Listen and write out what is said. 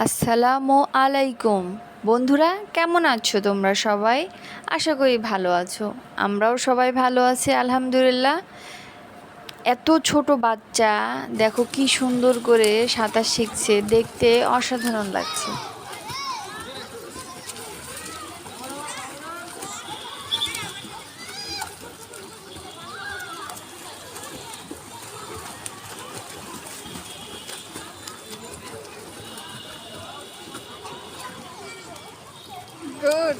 আসসালামু আলাইকুম বন্ধুরা, কেমন আছো তোমরা সবাই? আশা করি ভালো আছো। আমরাও সবাই ভালো আছি আলহামদুলিল্লাহ। এত ছোট বাচ্চা দেখো কি সুন্দর করে সাঁতার শিখছে, দেখতে অসাধারণ লাগছে। Good.